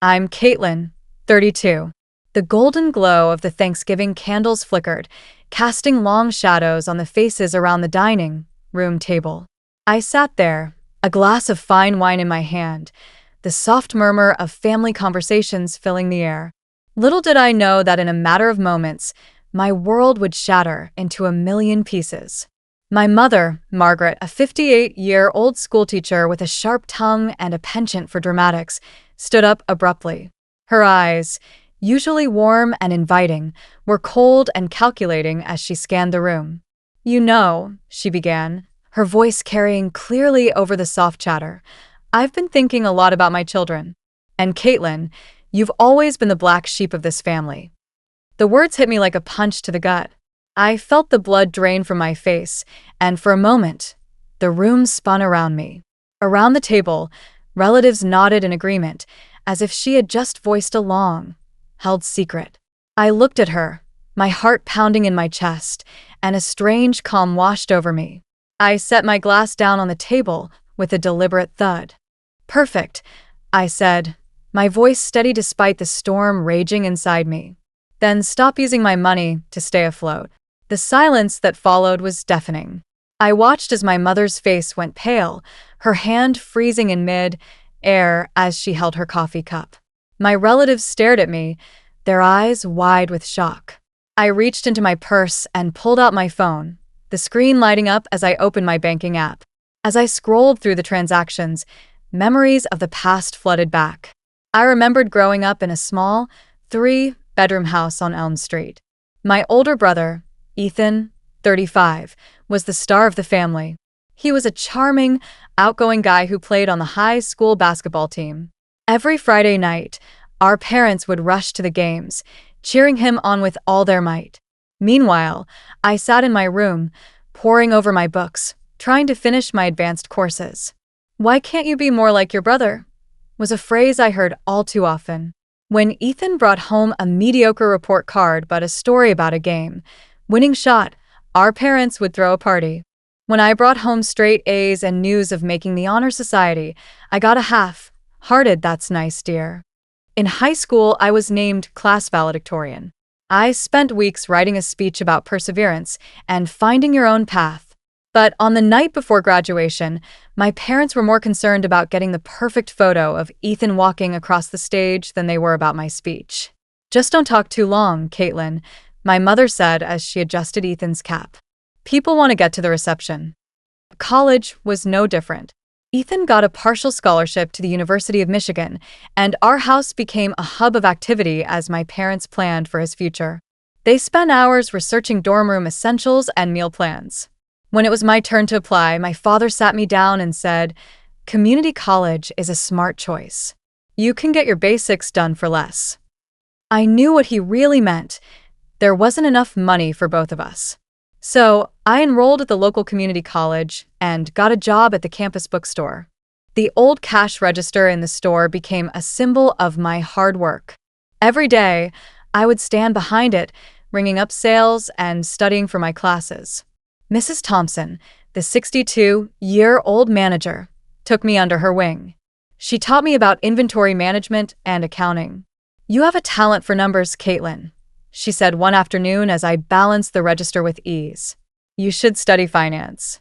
I'm Katelyn, 32. The golden glow of the Thanksgiving candles flickered, casting long shadows on the faces around the dining room table. I sat there, a glass of fine wine in my hand, the soft murmur of family conversations filling the air. Little did I know that in a matter of moments, my world would shatter into a million pieces. My mother, Margaret, a 58-year-old schoolteacher with a sharp tongue and a penchant for dramatics, stood up abruptly. Her eyes, usually warm and inviting, were cold and calculating as she scanned the room. "You know," she began, her voice carrying clearly over the soft chatter, "I've been thinking a lot about my children. And Katelyn, you've always been the black sheep of this family." The words hit me like a punch to the gut. I felt the blood drain from my face, and for a moment, the room spun around me. Around the table, relatives nodded in agreement, as if she had just voiced a long-held secret. I looked at her, my heart pounding in my chest, and a strange calm washed over me. I set my glass down on the table with a deliberate thud. "Perfect," I said, my voice steady despite the storm raging inside me. "Then stop using my money to stay afloat." The silence that followed was deafening. I watched as my mother's face went pale, her hand freezing in mid-air as she held her coffee cup. My relatives stared at me, their eyes wide with shock. I reached into my purse and pulled out my phone, the screen lighting up as I opened my banking app. As I scrolled through the transactions, memories of the past flooded back. I remembered growing up in a small, three-bedroom house on Elm Street. My older brother, Ethan, 35, was the star of the family. He was a charming, outgoing guy who played on the high school basketball team. Every Friday night, our parents would rush to the games, cheering him on with all their might. Meanwhile, I sat in my room, poring over my books, trying to finish my advanced courses. "Why can't you be more like your brother?" was a phrase I heard all too often. When Ethan brought home a mediocre report card but a story about a winning shot, our parents would throw a party. When I brought home straight A's and news of making the honor society, I got a half-hearted "that's nice, dear." In high school, I was named class valedictorian. I spent weeks writing a speech about perseverance and finding your own path. But on the night before graduation, my parents were more concerned about getting the perfect photo of Ethan walking across the stage than they were about my speech. "Just don't talk too long, Katelyn," my mother said as she adjusted Ethan's cap. "People want to get to the reception." College was no different. Ethan got a partial scholarship to the University of Michigan, and our house became a hub of activity as my parents planned for his future. They spent hours researching dorm room essentials and meal plans. When it was my turn to apply, my father sat me down and said, "Community college is a smart choice. You can get your basics done for less." I knew what he really meant. There wasn't enough money for both of us. So I enrolled at the local community college and got a job at the campus bookstore. The old cash register in the store became a symbol of my hard work. Every day, I would stand behind it, ringing up sales and studying for my classes. Mrs. Thompson, the 62-year-old manager, took me under her wing. She taught me about inventory management and accounting. "You have a talent for numbers, Katelyn," she said one afternoon as I balanced the register with ease. "You should study finance."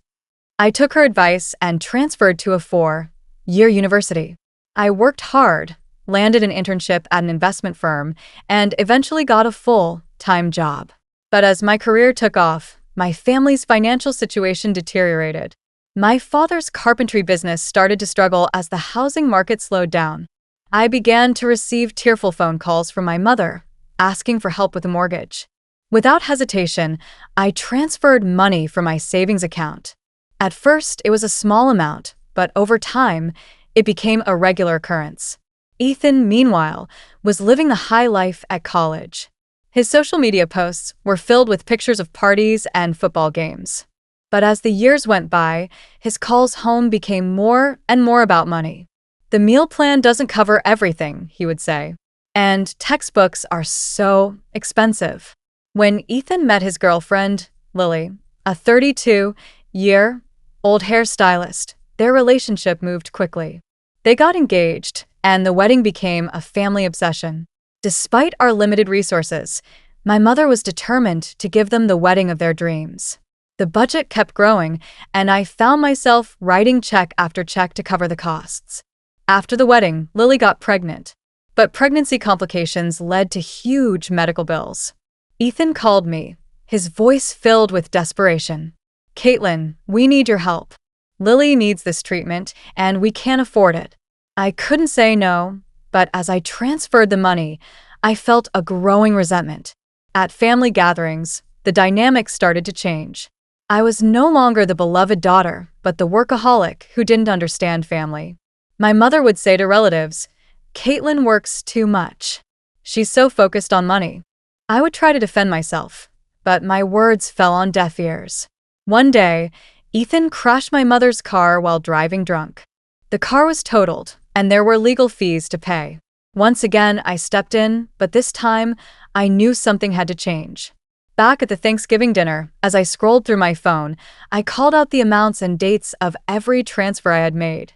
I took her advice and transferred to a 4-year university. I worked hard, landed an internship at an investment firm, and eventually got a full-time job. But as my career took off, my family's financial situation deteriorated. My father's carpentry business started to struggle as the housing market slowed down. I began to receive tearful phone calls from my mother, asking for help with a mortgage. Without hesitation, I transferred money from my savings account. At first, it was a small amount, but over time, it became a regular occurrence. Ethan, meanwhile, was living the high life at college. His social media posts were filled with pictures of parties and football games. But as the years went by, his calls home became more and more about money. "The meal plan doesn't cover everything," he would say. "And textbooks are so expensive." When Ethan met his girlfriend, Lily, a 32-year-old hairstylist, their relationship moved quickly. They got engaged, and the wedding became a family obsession. Despite our limited resources, my mother was determined to give them the wedding of their dreams. The budget kept growing, and I found myself writing check after check to cover the costs. After the wedding, Lily got pregnant, but pregnancy complications led to huge medical bills. Ethan called me, his voice filled with desperation. "Katelyn, we need your help. Lily needs this treatment, and we can't afford it." I couldn't say no, but as I transferred the money, I felt a growing resentment. At family gatherings, the dynamics started to change. I was no longer the beloved daughter, but the workaholic who didn't understand family. My mother would say to relatives, "Katelyn works too much. She's so focused on money." I would try to defend myself, but my words fell on deaf ears. One day, Ethan crashed my mother's car while driving drunk. The car was totaled, and there were legal fees to pay. Once again, I stepped in, but this time, I knew something had to change. Back at the Thanksgiving dinner, as I scrolled through my phone, I called out the amounts and dates of every transfer I had made.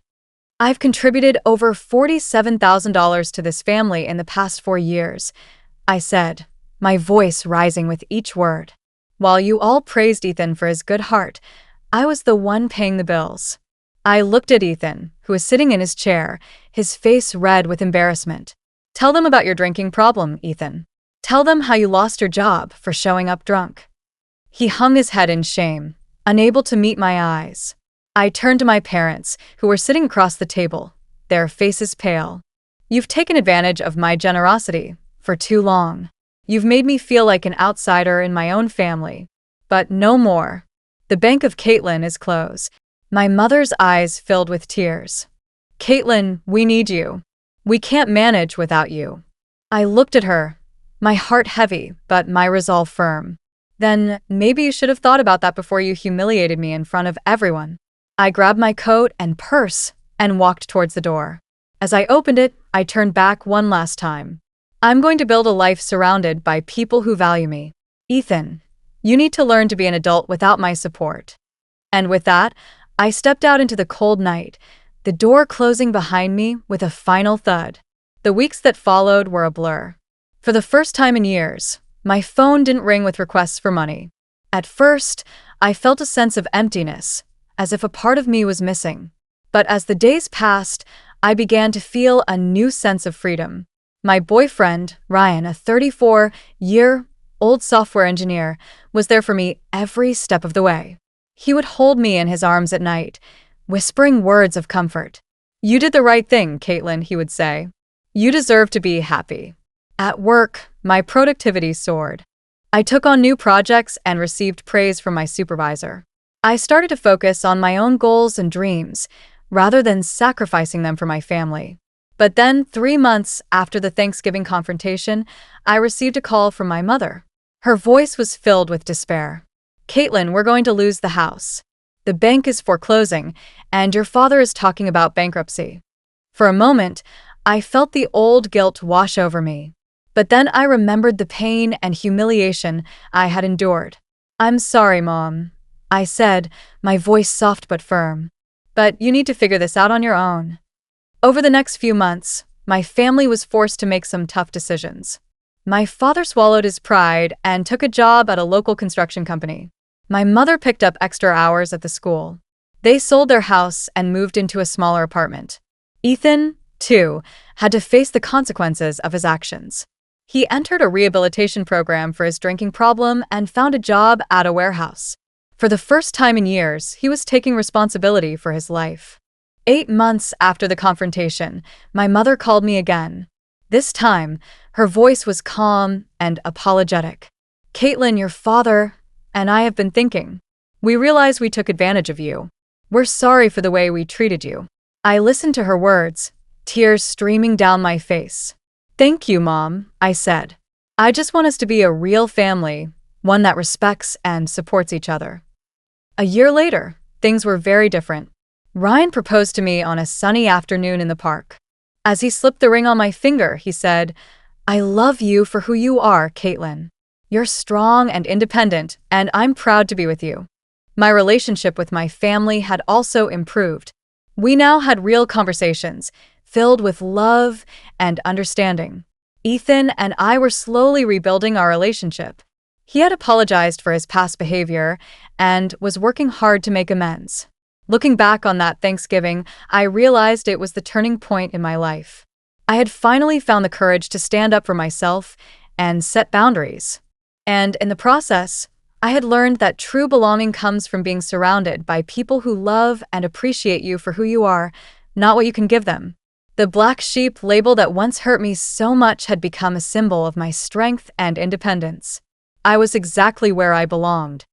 "I've contributed over $47,000 to this family in the past 4 years," I said, my voice rising with each word. While you all praised Ethan for his good heart, I was the one paying the bills. I looked at Ethan, who was sitting in his chair, his face red with embarrassment. "Tell them about your drinking problem, Ethan. Tell them how you lost your job for showing up drunk." He hung his head in shame, unable to meet my eyes. I turned to my parents, who were sitting across the table, their faces pale. "You've taken advantage of my generosity for too long. You've made me feel like an outsider in my own family. But no more. The bank of Katelyn is closed." My mother's eyes filled with tears. "Katelyn, we need you. We can't manage without you." I looked at her, my heart heavy, but my resolve firm. "Then maybe you should have thought about that before you humiliated me in front of everyone." I grabbed my coat and purse and walked towards the door. As I opened it, I turned back one last time. "I'm going to build a life surrounded by people who value me. Ethan, you need to learn to be an adult without my support." And with that, I stepped out into the cold night, the door closing behind me with a final thud. The weeks that followed were a blur. For the first time in years, my phone didn't ring with requests for money. At first, I felt a sense of emptiness, as if a part of me was missing. But as the days passed, I began to feel a new sense of freedom. My boyfriend, Ryan, a 34-year-old software engineer, was there for me every step of the way. He would hold me in his arms at night, whispering words of comfort. "You did the right thing, Katelyn," he would say. "You deserve to be happy." At work, my productivity soared. I took on new projects and received praise from my supervisor. I started to focus on my own goals and dreams, rather than sacrificing them for my family. But then, 3 months after the Thanksgiving confrontation, I received a call from my mother. Her voice was filled with despair. "Katelyn, we're going to lose the house. The bank is foreclosing, and your father is talking about bankruptcy." For a moment, I felt the old guilt wash over me. But then I remembered the pain and humiliation I had endured. "I'm sorry, Mom," I said, my voice soft but firm. "But you need to figure this out on your own." Over the next few months, my family was forced to make some tough decisions. My father swallowed his pride and took a job at a local construction company. My mother picked up extra hours at the school. They sold their house and moved into a smaller apartment. Ethan, too, had to face the consequences of his actions. He entered a rehabilitation program for his drinking problem and found a job at a warehouse. For the first time in years, he was taking responsibility for his life. 8 months after the confrontation, my mother called me again. This time, her voice was calm and apologetic. "Katelyn, your father and I have been thinking. We realize we took advantage of you. We're sorry for the way we treated you." I listened to her words, tears streaming down my face. "Thank you, Mom," I said. "I just want us to be a real family, one that respects and supports each other." A year later, things were very different. Ryan proposed to me on a sunny afternoon in the park. As he slipped the ring on my finger, he said, "I love you for who you are, Katelyn. You're strong and independent, and I'm proud to be with you." My relationship with my family had also improved. We now had real conversations, filled with love and understanding. Ethan and I were slowly rebuilding our relationship. He had apologized for his past behavior and was working hard to make amends. Looking back on that Thanksgiving, I realized it was the turning point in my life. I had finally found the courage to stand up for myself and set boundaries. And in the process, I had learned that true belonging comes from being surrounded by people who love and appreciate you for who you are, not what you can give them. The black sheep label that once hurt me so much had become a symbol of my strength and independence. I was exactly where I belonged,